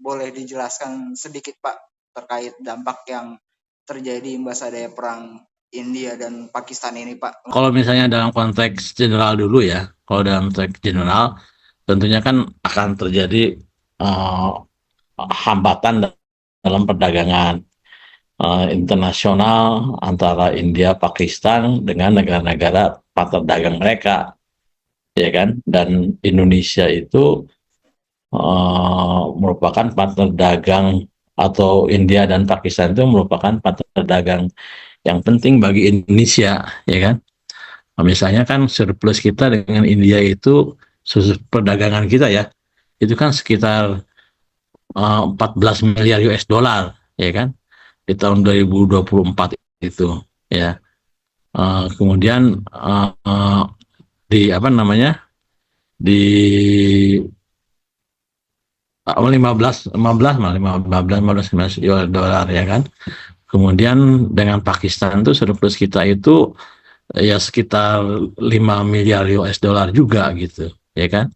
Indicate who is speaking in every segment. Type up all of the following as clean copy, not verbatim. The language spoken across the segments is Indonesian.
Speaker 1: boleh dijelaskan sedikit Pak terkait dampak yang terjadi imbas adanya perang India dan Pakistan ini Pak?
Speaker 2: Kalau misalnya dalam konteks general dulu ya, kalau dalam konteks general tentunya kan akan terjadi uh, hambatan dalam perdagangan internasional antara India, Pakistan dengan negara-negara partner dagang mereka, ya kan? Dan Indonesia itu merupakan partner dagang atau India dan Pakistan itu merupakan partner dagang yang penting bagi Indonesia, ya kan? Nah, misalnya kan surplus kita dengan India itu perdagangan kita ya, itu kan sekitar 14 miliar US dollar, ya kan? Di tahun 2024 itu, ya. Kemudian di apa namanya? Di 15 US dollar ya kan. Kemudian dengan Pakistan tuh surplus kita itu ya sekitar 5 miliar US dollar juga gitu, ya kan.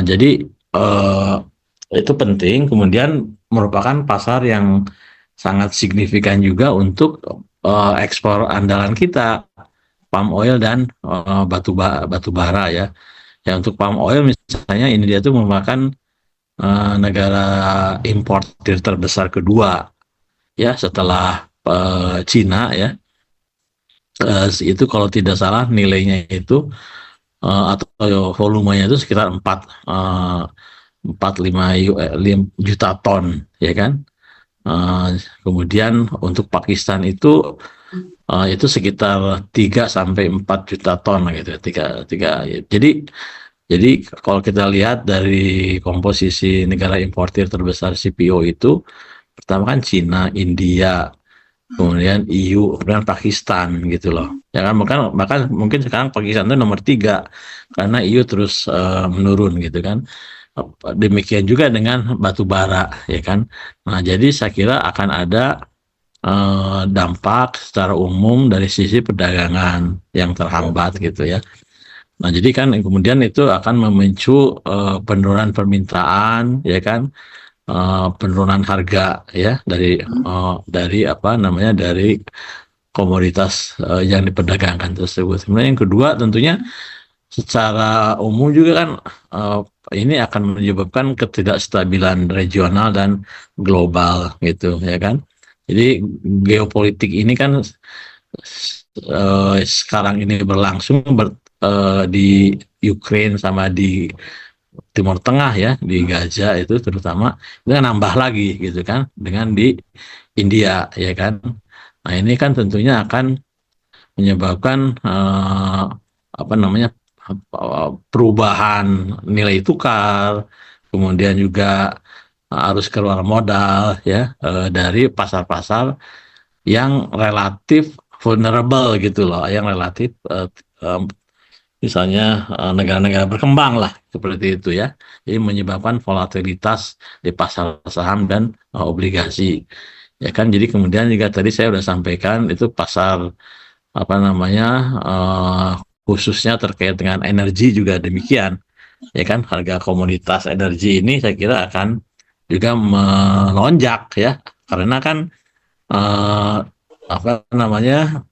Speaker 2: Jadi uh, itu penting, kemudian merupakan pasar yang sangat signifikan juga untuk ekspor andalan kita, palm oil dan batu bara ya. Ya untuk palm oil misalnya India itu merupakan negara importir terbesar kedua ya setelah Cina ya. Itu kalau tidak salah nilainya itu atau volumenya itu sekitar 45 juta ton, ya kan? Kemudian untuk Pakistan itu sekitar 3 sampai 4 juta ton gitu, tiga. Jadi kalau kita lihat dari komposisi negara importir terbesar CPO itu, pertama kan Cina, India, kemudian EU, kemudian Pakistan gitu loh. Ya kan, bahkan mungkin sekarang Pakistan itu nomor 3 karena EU terus menurun gitu kan. Demikian juga dengan batu bara, ya kan. Nah, jadi saya kira akan ada dampak secara umum dari sisi perdagangan yang terhambat gitu ya. Nah, jadi kan kemudian itu akan memicu penurunan permintaan, ya kan, penurunan harga ya dari apa namanya dari komoditas yang diperdagangkan tersebut. Kemudian yang kedua tentunya secara umum juga kan uh, ini akan menyebabkan ketidakstabilan regional dan global gitu ya kan. Jadi geopolitik ini kan sekarang ini berlangsung di Ukraine sama di Timur Tengah ya, di Gaza itu terutama itu kan nambah lagi gitu kan dengan di India ya kan. Nah ini kan tentunya akan menyebabkan apa namanya perubahan nilai tukar, kemudian juga arus keluar modal ya dari pasar-pasar yang relatif vulnerable gitu loh, yang relatif misalnya negara-negara berkembang lah seperti itu ya. Jadi menyebabkan volatilitas di pasar saham dan obligasi. Ya kan, jadi kemudian juga tadi saya sudah sampaikan itu pasar apa namanya khususnya terkait dengan energi juga demikian. Ya kan, harga komoditas energi ini saya kira akan juga melonjak ya, karena kan eh, apa namanya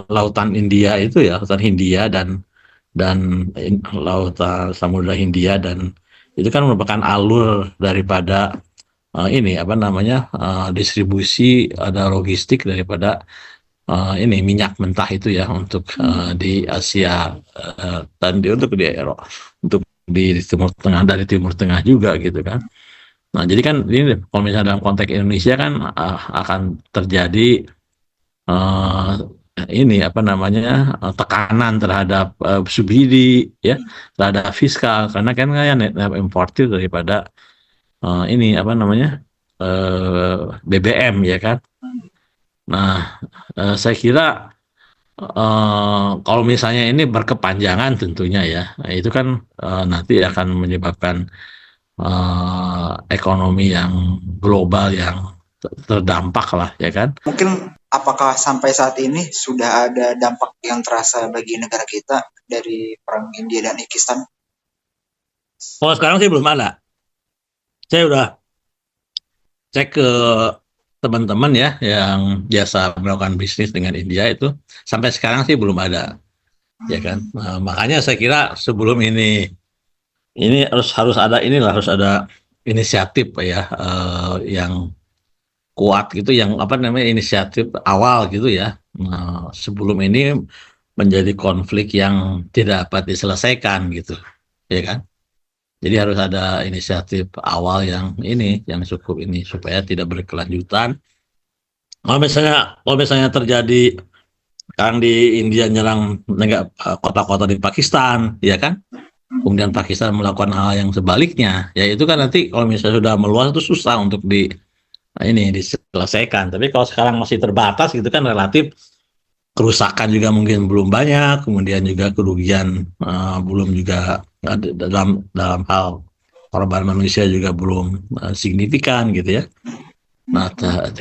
Speaker 2: lautan India itu ya, lautan Hindia dan lautan Samudra Hindia dan itu kan merupakan alur daripada ini apa namanya distribusi ada logistik daripada ini minyak mentah itu ya untuk di Asia dan untuk di Eropa, untuk di Timur Tengah, dari Timur Tengah juga gitu kan. Nah jadi kan ini kalau misalnya dalam konteks Indonesia kan akan terjadi uh, ini apa namanya tekanan terhadap subsidi ya, terhadap fiskal karena kan importir daripada ini apa namanya BBM ya kan. Nah saya kira kalau misalnya ini berkepanjangan tentunya ya, nah itu kan nanti akan menyebabkan ekonomi yang global yang terdampak lah ya kan.
Speaker 1: Mungkin apakah sampai saat ini sudah ada dampak yang terasa bagi negara kita dari perang India dan Pakistan?
Speaker 2: Oh sekarang sih belum ada. Saya udah cek ke teman-teman ya yang biasa melakukan bisnis dengan India itu sampai sekarang sih belum ada, ya kan. Nah, makanya saya kira sebelum ini harus ada inilah, harus ada inisiatif ya, yang kuat gitu, yang apa namanya, inisiatif awal gitu ya. Nah, sebelum ini menjadi konflik yang tidak dapat diselesaikan gitu, ya kan. Jadi harus ada inisiatif awal yang ini, yang cukup ini supaya tidak berkelanjutan. Kalau misalnya terjadi sekarang di India nyerang kota-kota di Pakistan, ya kan? Kemudian Pakistan melakukan hal yang sebaliknya, ya itu kan nanti kalau misalnya sudah meluas itu susah untuk ini diselesaikan. Tapi kalau sekarang masih terbatas gitu kan, relatif kerusakan juga mungkin belum banyak, kemudian juga kerugian belum juga dalam dalam hal korban manusia juga belum signifikan gitu ya. Nah,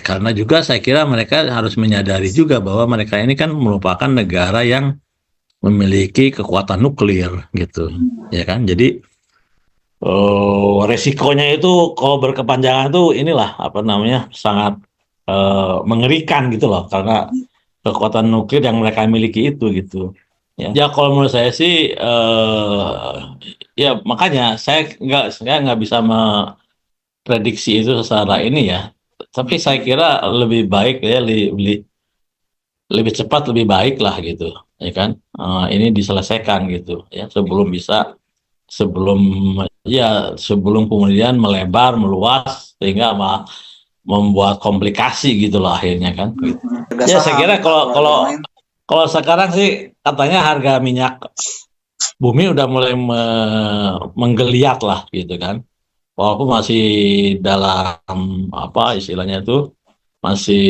Speaker 2: karena juga saya kira mereka harus menyadari juga bahwa mereka ini kan merupakan negara yang memiliki kekuatan nuklir gitu, ya kan. Jadi resikonya itu kalau berkepanjangan tuh inilah apa namanya, sangat mengerikan gitu loh, karena kekuatan nuklir yang mereka miliki itu gitu. Ya, kalau menurut saya sih ya makanya saya nggak bisa memprediksi itu secara ini ya. Tapi saya kira lebih baik ya, lebih cepat lebih baik lah gitu, ya kan. Ini diselesaikan gitu ya, sebelum sebelum kemudian melebar meluas sehingga membuat komplikasi gitu loh akhirnya kan gitu.
Speaker 1: Harga
Speaker 2: Ya saya
Speaker 1: saham
Speaker 2: kira
Speaker 1: Pak,
Speaker 2: kalau
Speaker 1: kalau
Speaker 2: kalau
Speaker 1: diomongin.
Speaker 2: kalau sekarang sih katanya harga minyak bumi udah mulai menggeliat lah gitu kan. Walaupun masih dalam apa istilahnya itu masih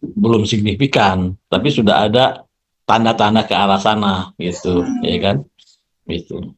Speaker 2: belum signifikan, tapi sudah ada tanda-tanda ke arah sana gitu, ya kan? Gitu.